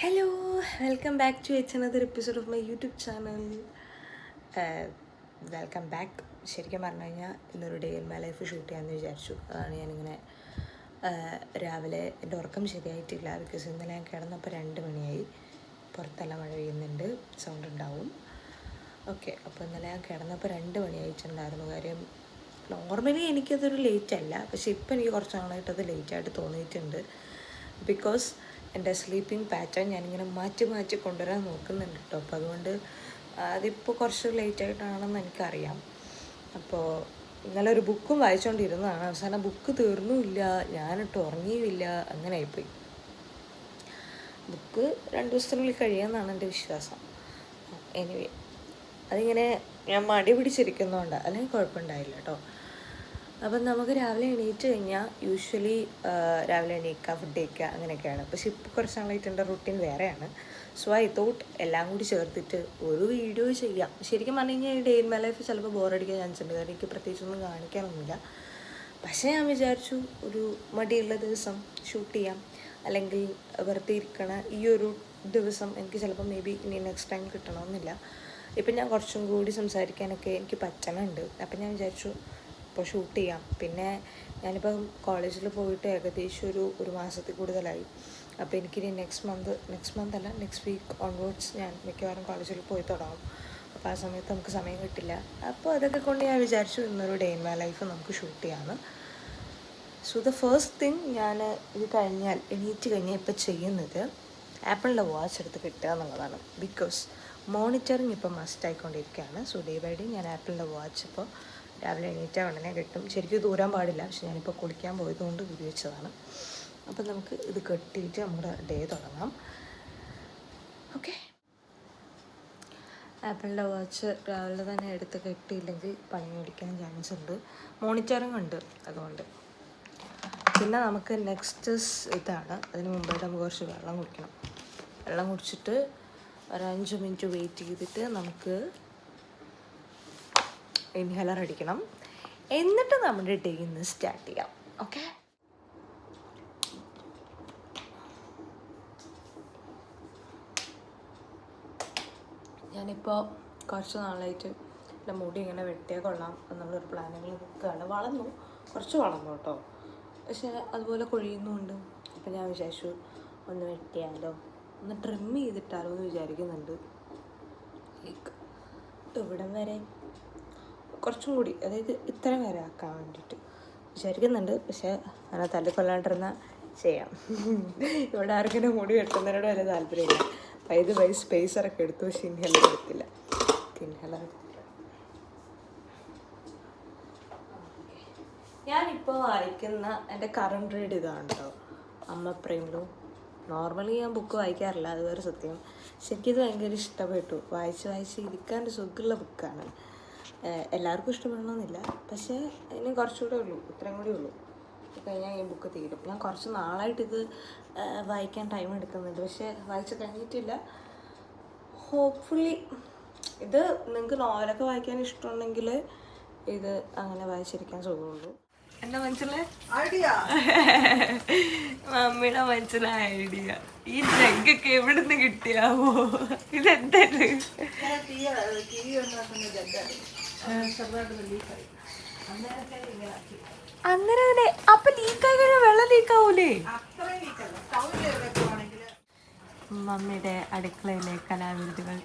Hello, welcome back to yet another episode of my YouTube channel. Welcome back. ശരിക്കും പറഞ്ഞു കഴിഞ്ഞാൽ ഇന്നൊരു day in my life shoot ചെയ്യാമെന്ന് വിചാരിച്ചു. അതാണ് ഞാനിങ്ങനെ രാവിലെ എൻ്റെ ഉറക്കം ശരിയായിട്ടില്ല. ബിക്കോസ് ഇന്നലെ ഞാൻ കിടന്നപ്പോൾ 2 മണിയായി. പുറത്തെല്ലാം മഴ പെയ്യുന്നുണ്ട്, സൗണ്ട് ഉണ്ടാവും. ഓക്കെ, അപ്പോൾ ഇന്നലെ ഞാൻ കിടന്നപ്പോൾ 2 മണിയായിട്ടുണ്ടായിരുന്നു. കാര്യം നോർമലി എനിക്കതൊരു ലേറ്റ് അല്ല, പക്ഷെ ഇപ്പോൾ എനിക്ക് കുറച്ച് നാളായിട്ടത് ലേറ്റായിട്ട് തോന്നിയിട്ടുണ്ട്. ബിക്കോസ് എൻ്റെ സ്ലീപ്പിംഗ് പാറ്റേൺ ഞാനിങ്ങനെ മാറ്റി മാറ്റി കൊണ്ടുവരാൻ നോക്കുന്നുണ്ട് കേട്ടോ. അപ്പോൾ അതുകൊണ്ട് അതിപ്പോൾ കുറച്ച് ലേറ്റായിട്ടാണെന്ന് എനിക്കറിയാം. അപ്പോൾ ഇന്നലെ ഒരു ബുക്കും വായിച്ചുകൊണ്ടിരുന്നതാണ്. അവസാനം ബുക്ക് തീർന്നുമില്ല, ഞാനിട്ട് ഉറങ്ങിയുമില്ല, അങ്ങനെ ആയിപ്പോയി. ബുക്ക് 2 ദിവസത്തിനുള്ളിൽ കഴിയുമെന്നാണ് എൻ്റെ വിശ്വാസം. എനിവേ, അതിങ്ങനെ ഞാൻ മടി പിടിച്ചിരിക്കുന്നതുകൊണ്ട് അല്ലെങ്കിൽ കുഴപ്പമുണ്ടായില്ല കേട്ടോ. അപ്പം നമുക്ക് രാവിലെ എണീറ്റ് കഴിഞ്ഞാൽ യൂഷ്വലി രാവിലെ എണീക്കുക, ഫുഡ് കഴിക്കുക, അങ്ങനെയൊക്കെയാണ്. പക്ഷെ ഇപ്പോൾ കുറച്ച് നാളായിട്ട് എൻ്റെ റുട്ടീൻ വേറെയാണ്. സോ ഐ തോട്ട് എല്ലാം കൂടി ചേർത്തിട്ട് ഒരു വീഡിയോ ചെയ്യാം. ശരിക്കും പറഞ്ഞു കഴിഞ്ഞാൽ ഈ ഡേ ഇൻ മൈ ലൈഫ് ചിലപ്പോൾ ബോറടിക്കാൻ ചാൻസ് ഉണ്ട്, കാരണം എനിക്ക് പ്രത്യേകിച്ചൊന്നും കാണിക്കാനൊന്നുമില്ല. പക്ഷേ ഞാൻ വിചാരിച്ചു ഒരു മടിയുള്ള ദിവസം ഷൂട്ട് ചെയ്യാം, അല്ലെങ്കിൽ വെറുതെ ഇരിക്കണ ഈ ഒരു ദിവസം എനിക്ക് ചിലപ്പോൾ മേ ബി ഇനി നെക്സ്റ്റ് ടൈം കിട്ടണമെന്നില്ല. ഇപ്പം ഞാൻ കുറച്ചും കൂടി സംസാരിക്കാനൊക്കെ എനിക്ക് പറ്റണുണ്ട്. അപ്പം ഞാൻ വിചാരിച്ചു ഇപ്പോൾ ഷൂട്ട് ചെയ്യാം. പിന്നെ ഞാനിപ്പം കോളേജിൽ പോയിട്ട് ഏകദേശം ഒരു മാസത്തിൽ കൂടുതലായി. അപ്പോൾ എനിക്കിനി നെക്സ്റ്റ് വീക്ക് ഓൺവേർഡ്സ് ഞാൻ മിക്കവാറും കോളേജിൽ പോയി തുടങ്ങും. അപ്പോൾ ആ സമയത്ത് നമുക്ക് സമയം കിട്ടില്ല. അപ്പോൾ അതൊക്കെ കൊണ്ട് ഞാൻ വിചാരിച്ചു ഇന്നൊരു ഡേ ഇൻ മൈ ലൈഫ് നമുക്ക് ഷൂട്ട് ചെയ്യാമെന്ന്. സോ ദ ഫസ്റ്റ് തിങ് ഞാൻ ഇത് കഴിഞ്ഞാൽ എണീറ്റ് കഴിഞ്ഞാൽ ഇപ്പോൾ ചെയ്യുന്നത് ആപ്പിളിൻ്റെ വാച്ച് എടുത്ത് കിട്ടുക എന്നുള്ളതാണ്. ബിക്കോസ് മോണിറ്ററിങ് ഇപ്പോൾ മസ്റ്റ് ആയിക്കൊണ്ടിരിക്കുകയാണ്. സോ ഡേ ബൈ ഡേ ഞാൻ ആപ്പിളിൻ്റെ വാച്ച് ഇപ്പോൾ രാവിലെ എണീറ്റാൽ ഉടനെ കിട്ടും. ശരിക്കും ദൂരാൻ പാടില്ല, പക്ഷെ ഞാനിപ്പോൾ കുളിക്കാൻ പോയതുകൊണ്ട് ഊരി വെച്ചതാണ്. അപ്പം നമുക്ക് ഇത് കെട്ടിയിട്ട് നമ്മുടെ ഡേ തുടങ്ങാം. ഓക്കെ, ആപ്പിളിൻ്റെ വാച്ച് രാവിലെ തന്നെ എടുത്ത് കെട്ടിയില്ലെങ്കിൽ പണി മേടിക്കാൻ ചാൻസ് ഉണ്ട്. മോണിറ്ററിങ് ഉണ്ട് അതുകൊണ്ട്. പിന്നെ നമുക്ക് നെക്സ്റ്റ് ഇതാണ്. അതിന് മുമ്പായിട്ട് നമുക്ക് കുറച്ച് വെള്ളം കുടിക്കണം. വെള്ളം കുടിച്ചിട്ട് ഒരു 5 മിനിറ്റ് വെയിറ്റ് ചെയ്തിട്ട് നമുക്ക് ഇൻഹേലർ അടിക്കണം. എന്നിട്ട് നമ്മുടെ ഡേ ഇന്ന് സ്റ്റാർട്ട് ചെയ്യാം. ഓക്കെ, ഞാനിപ്പോൾ കുറച്ച് നാളായിട്ട് എൻ്റെ മുടി ഇങ്ങനെ വെട്ടിയാൽ കൊള്ളാം എന്നുള്ളൊരു പ്ലാനിങ്ങിൽ നിൽക്കുകയാണ്. കുറച്ച് വളർന്നു കേട്ടോ, പക്ഷെ അതുപോലെ കൊഴിയുന്നുമുണ്ട്. അപ്പോൾ ഞാൻ വിചാരിച്ചു ഒന്ന് വെട്ടിയാലോ, ഒന്ന് ട്രിം ചെയ്തിട്ടാലോ എന്ന് വിചാരിക്കുന്നുണ്ട്. ലൈക്ക് ഇവിടം വരെ കുറച്ചും കൂടി, അതായത് ഇത്രയും വരെ ആക്കാൻ വേണ്ടിയിട്ട് വിചാരിക്കുന്നുണ്ട്. പക്ഷേ അങ്ങനെ തല്ലിക്കൊല്ലാണ്ടിരുന്നാൽ ചെയ്യാം. ഇവിടെ ആർക്കും മുടി വെട്ടുന്നതിനോട് വലിയ താല്പര്യമില്ല. ഇത് സ്പേസറൊക്കെ എടുത്തു, പക്ഷേ ഇൻഹേലർ എടുത്തില്ല. ഞാനിപ്പോൾ വായിക്കുന്ന എൻ്റെ കറണ്ട് റീഡ് ഇതാണ് കേട്ടോ, അമ്മ പ്രേംലു. നോർമലി ഞാൻ ബുക്ക് വായിക്കാറില്ല, അത് വേറെ സത്യം. ശരിക്കും ഇത് ഭയങ്കര ഇഷ്ടപ്പെട്ടു. വായിച്ച് ഇരിക്കാൻ ഒരു സുഖമുള്ള ബുക്കാണ്. എല്ലാവർക്കും ഇഷ്ടപ്പെടണമെന്നില്ല, പക്ഷേ അതിന് കുറച്ചുകൂടെ ഉള്ളൂ, ഇത്രയും കൂടി ഉള്ളൂ. കഴിഞ്ഞാൽ ഈ ബുക്ക് തീരും. ഞാൻ കുറച്ച് നാളായിട്ടിത് വായിക്കാൻ ടൈം എടുക്കുന്നുണ്ട്, പക്ഷേ വായിച്ച് കഴിഞ്ഞിട്ടില്ല. ഹോപ്പ്ഫുള്ളി ഇത് നിങ്ങൾക്ക് നോവലൊക്കെ വായിക്കാൻ ഇഷ്ടമുണ്ടെങ്കിൽ ഇത് അങ്ങനെ വായിച്ചിരിക്കാൻ സുഖമുള്ളൂ. എന്താ മനസ്സിലായ ഐഡിയ? മമ്മിയുടെ മനസ്സിലായ ഐഡിയ. ഈ ജഗ്ഗൊക്കെ എവിടെ നിന്ന് കിട്ടിയാവോ? ഇതെന്താണ്? അന്നേരം അതിനെ അപ്പൊ ലീക്കായി കഴിഞ്ഞാൽ വെള്ളം ലീക്കാവൂലേ? മമ്മിയുടെ അടുക്കളയിലെ കലാവിരുതുകൾ.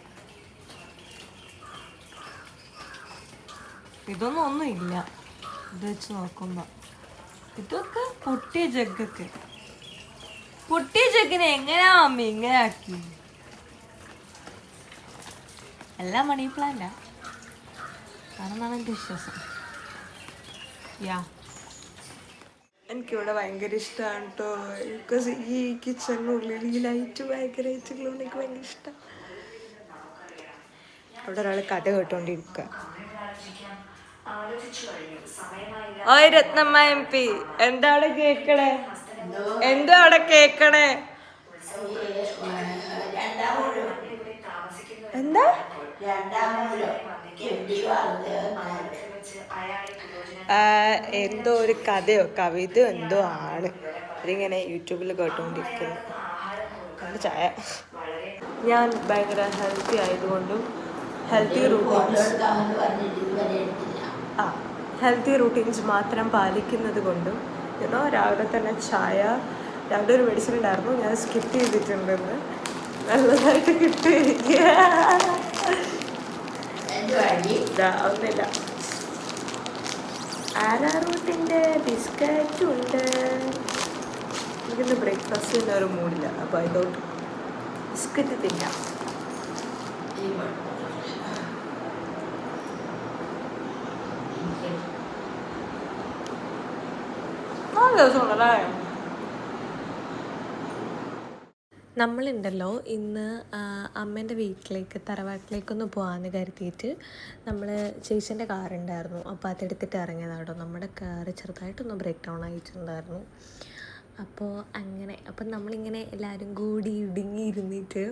ഒന്നും ഇല്ല ഇത് വെച്ച് നോക്കുമ്പോ. ഇതൊക്കെ പൊട്ടിയ ജഗ്ഗിനെ എങ്ങനെയാ മമ്മി ഇങ്ങനെ ആക്കി? എല്ലാം മണി പ്ലാന്റാ ആണെന്നാണ് എൻ്റെ വിശ്വാസം. എനിക്കിവിടെ ഭയങ്കര ഇഷ്ടമാണ് കേട്ടോ. ബിക്കോസ് ഈ കിച്ചണിനുള്ളിൽ ഈ ലൈറ്റ് ഭയങ്കരമായിട്ടുള്ളതുകൊണ്ട് എനിക്ക് ഭയങ്കര ഇഷ്ടം. അവിടെ ഒരാൾ കഥ കേട്ടോണ്ടിരിക്കുക. ഓയ് രത്നമ്മ MP, എന്താ അവിടെ കേക്കണേ? എന്താ എന്തോ ഒരു കഥയോ കവിതയോ എന്തോ ആണ്. അതിങ്ങനെ യൂട്യൂബിൽ കേട്ടോണ്ടിരിക്കുന്നു. ഒരു ചായ. ഞാൻ ഭയങ്കര ഹെൽത്തി ആയതുകൊണ്ടും ഹെൽത്തി റൂട്ടീൻസ് മാത്രം പാലിക്കുന്നത് കൊണ്ടും രാവിലെ തന്നെ ചായ. രാവിലെ ഒരു മെഡിസിൻ ഉണ്ടായിരുന്നു, ഞാൻ സ്കിപ്പ് ചെയ്തിട്ടുണ്ടെന്ന്. നല്ലതായിട്ട് കിട്ടിയിരിക്കുക. ഒന്നില്ല. ആരാറൂട്ടിൻ്റെ ബിസ്ക്കറ്റും ഉണ്ട്. എനിക്കിന്ന് ബ്രേക്ക്ഫാസ്റ്റ് തന്നെ ഒരു മൂടില്ല, അപ്പോൾ ഇതോട്ട് ബിസ്ക്കറ്റ് തിന്നാം. നമ്മളുണ്ടല്ലോ ഇന്ന് അമ്മേൻ്റെ വീട്ടിലേക്ക് തറവാട്ടിലേക്കൊന്ന് പോകാമെന്ന് കരുതിയിട്ട് നമ്മൾ ചേച്ചീൻ്റെ കാറുണ്ടായിരുന്നു, അപ്പോൾ അതെടുത്തിട്ട് ഇറങ്ങിയതാണ് കേട്ടോ. നമ്മുടെ കാറ് ചെറുതായിട്ടൊന്ന് ബ്രേക്ക് ഡൗൺ ആയിട്ടുണ്ടായിരുന്നു. അപ്പോൾ അങ്ങനെ നമ്മളിങ്ങനെ എല്ലാവരും കൂടി ഇരുന്നിട്ട്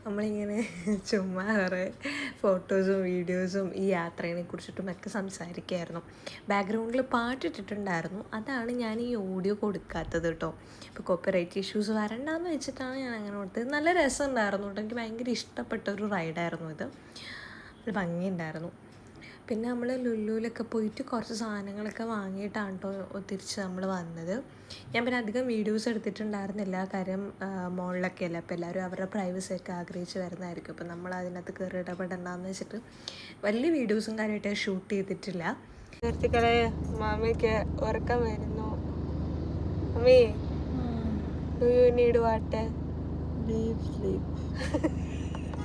നമ്മളിങ്ങനെ ചുമ്മാ കുറേ ഫോട്ടോസും വീഡിയോസും ഈ യാത്രയെ കുറിച്ചിട്ടും ഒക്കെ സംസാരിക്കുമായിരുന്നു. ബാക്ക്ഗ്രൗണ്ടിൽ പാട്ടിട്ടിട്ടുണ്ടായിരുന്നു, അതാണ് ഞാൻ ഈ ഓഡിയോ കൊടുക്കാത്തത് കേട്ടോ. ഇപ്പോൾ കോപ്പിറൈറ്റ് ഇഷ്യൂസ് വരണ്ടെന്ന് വെച്ചിട്ടാണ് ഞാൻ അങ്ങനെ കൊടുത്തത്. നല്ല രസമുണ്ടായിരുന്നു കേട്ടോ, എനിക്ക് ഭയങ്കര ഇഷ്ടപ്പെട്ട ഒരു റൈഡായിരുന്നു ഇത്. ഒരു ഭംഗിയുണ്ടായിരുന്നു. പിന്നെ നമ്മൾ ലുലുവിലൊക്കെ പോയിട്ട് കുറച്ച് സാധനങ്ങളൊക്കെ വാങ്ങിയിട്ടാണ് കേട്ടോ തിരിച്ച് നമ്മൾ വന്നത്. ഞാൻ പിന്നെ അധികം വീഡിയോസ് എടുത്തിട്ടുണ്ടായിരുന്നില്ല, കാര്യം മോളിലൊക്കെ അല്ല, അപ്പോൾ എല്ലാവരും അവരുടെ പ്രൈവസിയൊക്കെ ആഗ്രഹിച്ച് വരുന്നതായിരിക്കും. അപ്പോൾ നമ്മൾ അതിനകത്ത് കയറി ഇടപെടണ്ടെന്ന് വെച്ചിട്ട് വലിയ വീഡിയോസും കാര്യമായിട്ട് ഷൂട്ട് ചെയ്തിട്ടില്ല. സുഹൃത്തുക്കളെ, മാമിക്ക് ഉറക്കം വരുന്നു. Mummy, do you need water?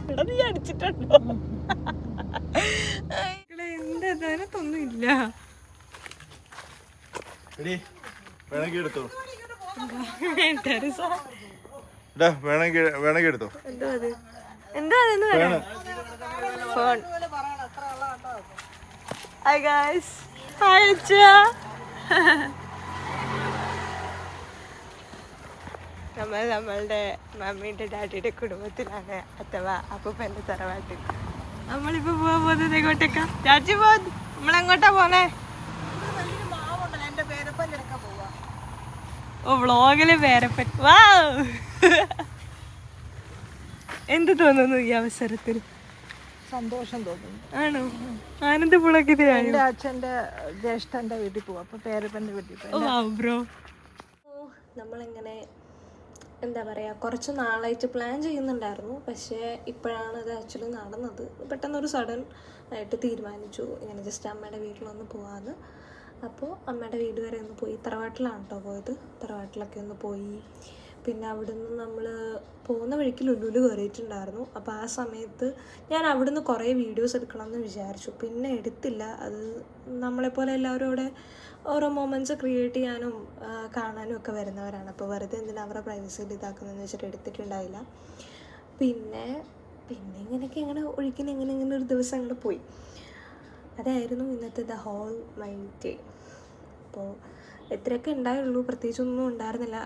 ഇവിടെ നീ അടിച്ചിട്ടുണ്ടോ? എന്താതൊന്നും ഇല്ല. വേണമെങ്കിൽ എടുത്തോ. ഫോൺ. Hi guys. ഹായ് അച്ഛാ. നമ്മളുടെ മമ്മിയുടെ ഡാഡിയുടെ കുടുംബത്തിലാണ്, അഥവാ അപ്പൂപ്പൻ്റെ തറവാട്ടിൽ. നമ്മളിപ്പോ പോവാൻ പോകുന്നത് എങ്ങോട്ടേക്കാ? ചാച്ചി പോകുന്നു. നമ്മളെങ്ങോട്ടാ പോണേ? ഓ, വ്ളോഗില് പേരപ്പൻ. വാ, എന്ത് തോന്നുന്നു ഈ അവസരത്തിൽ? സന്തോഷം തോന്നുന്നു. ആണോ? ആനന്ദപുളക്കിലാണ് എൻ്റെ അച്ഛൻ്റെ ജ്യേഷ്ഠൻ്റെ വീട്ടിൽ പോവാം, അപ്പോൾ പേരപ്പൻ്റെ വീട്ടിൽ പോവാം. ബ്രോ, നമ്മളിങ്ങനെ എന്താ പറയുക, കുറച്ച് നാളായിട്ട് പ്ലാൻ ചെയ്യുന്നുണ്ടായിരുന്നു, പക്ഷേ ഇപ്പോഴാണ് അത് ആക്ച്വലി നടന്നത്. പെട്ടെന്നൊരു സഡൻ ആയിട്ട് തീരുമാനിച്ചു ഇങ്ങനെ ജസ്റ്റ് അമ്മയുടെ വീട്ടിലൊന്ന് പോകാമെന്ന്. അപ്പോൾ അമ്മയുടെ വീട് വരെ ഒന്ന് പോയി. തറവാട്ടിലാണ് കേട്ടോ പോയത്. തറവാട്ടിലൊക്കെ ഒന്ന് പോയി. പിന്നെ അവിടെ നിന്ന് നമ്മൾ പോകുന്ന വഴിക്ക് ലുലുവിൽ കയറിയിട്ടുണ്ടായിരുന്നു. അപ്പോൾ ആ സമയത്ത് ഞാൻ അവിടെ നിന്ന് കുറേ വീഡിയോസ് എടുക്കണമെന്ന് വിചാരിച്ചു, പിന്നെ എടുത്തില്ല. അത് നമ്മളെപ്പോലെ എല്ലാവരും അവിടെ ഓരോ മൊമെൻറ്റ്സ് ക്രിയേറ്റ് ചെയ്യാനും കാണാനും ഒക്കെ വരുന്നവരാണ്. അപ്പോൾ വെറുതെ എന്തിനാ അവരുടെ പ്രൈവസിയിൽ ഇതാക്കുന്നതെന്ന് വെച്ചിട്ട് എടുത്തിട്ടുണ്ടായില്ല. പിന്നെ ഇങ്ങനെ ഒഴുക്കിന് ഇങ്ങനെ ഒരു ദിവസം അങ്ങോട്ട് പോയി. അതായിരുന്നു ഇന്നത്തെ ദ ഹോൾ മൈ ഡേ. അപ്പോൾ എത്രയൊക്കെ ഉണ്ടായുള്ളൂ, പ്രത്യേകിച്ചൊന്നും ഉണ്ടായിരുന്നില്ല.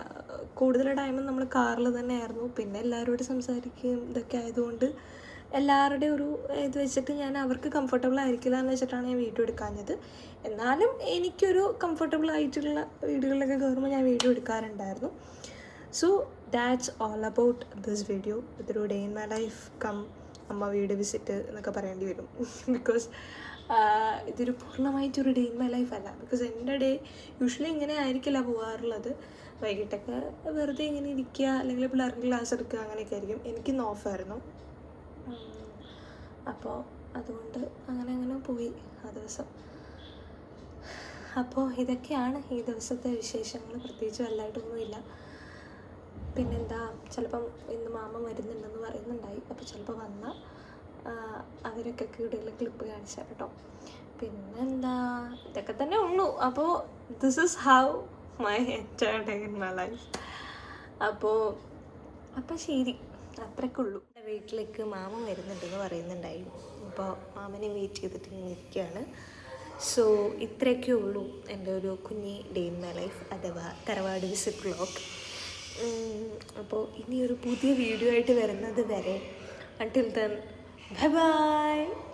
കൂടുതൽ ടൈമും നമ്മൾ കാറിൽ തന്നെ ആയിരുന്നു. പിന്നെ എല്ലാവരോടും സംസാരിക്കുകയും ഇതൊക്കെ ആയതുകൊണ്ട് എല്ലാവരുടെയും ഒരു ഇത് വെച്ചിട്ട് ഞാൻ അവർക്ക് കംഫർട്ടബിൾ ആയിരിക്കില്ല എന്ന് വെച്ചിട്ടാണ് ഞാൻ വീഡിയോ എടുക്കാഞ്ഞത്. എന്നാലും എനിക്കൊരു കംഫർട്ടബിൾ ആയിട്ടുള്ള വീഡിയോകളിലൊക്കെ കയറുമ്പോൾ ഞാൻ വീഡിയോ എടുക്കാറുണ്ടായിരുന്നു. So that's all about this video. ഇതൊരു day in my life cum അമ്മ വീട് വിസിറ്റ് എന്നൊക്കെ പറയേണ്ടി വരും. ബിക്കോസ് ഇതൊരു പൂർണ്ണമായിട്ടൊരു ഡേ ഇൻ മൈ ലൈഫ് അല്ല. ബിക്കോസ് എൻ്റെ ഡേ യൂഷ്വലി ഇങ്ങനെ ആയിരിക്കില്ല പോകാറുള്ളത്. വൈകിട്ടൊക്കെ വെറുതെ ഇങ്ങനെ ഇരിക്കുക, അല്ലെങ്കിൽ പിള്ളേർക്ക് ക്ലാസ് എടുക്കുക, അങ്ങനെയൊക്കെ ആയിരിക്കും. എനിക്കിന്ന് ഓഫായിരുന്നു. അപ്പോൾ അതുകൊണ്ട് അങ്ങനെ പോയി ആ ദിവസം. അപ്പോൾ ഇതൊക്കെയാണ് ഈ ദിവസത്തെ വിശേഷങ്ങൾ. പ്രത്യേകിച്ച് വലുതായിട്ടൊന്നുമില്ല. പിന്നെന്താ, ചിലപ്പം ഇന്ന് മാമ വരുന്നുണ്ടെന്ന് പറയുന്നുണ്ടായി. അപ്പോൾ ചിലപ്പോൾ വന്നാൽ അവരൊക്കെ കൂടുതൽ ക്ലിപ്പ് കാണിച്ചാൽ കേട്ടോ. പിന്നെന്താ, ഇതൊക്കെ തന്നെ ഉള്ളൂ. അപ്പോൾ this is how my entire day in my life. അപ്പോൾ ശരി, അത്രയ്ക്കുള്ളൂ. എൻ്റെ വീട്ടിലേക്ക് മാമൻ വരുന്നുണ്ടെന്ന് പറയുന്നുണ്ടായി. അപ്പോൾ മാമനെ വെയിറ്റ് ചെയ്തിട്ട് ഇങ്ങനെ ഇരിക്കുകയാണ്. സോ ഇത്രയൊക്കെ ഉള്ളൂ എൻ്റെ ഒരു കുഞ്ഞി ഡേ ഇൻ മൈ ലൈഫ്, അഥവാ തറവാട് വിസിറ്റ് വ്ളോഗ്. അപ്പോൾ ഇനിയൊരു പുതിയ വീഡിയോ ആയിട്ട് വരുന്നത് വരെ until then, bye bye.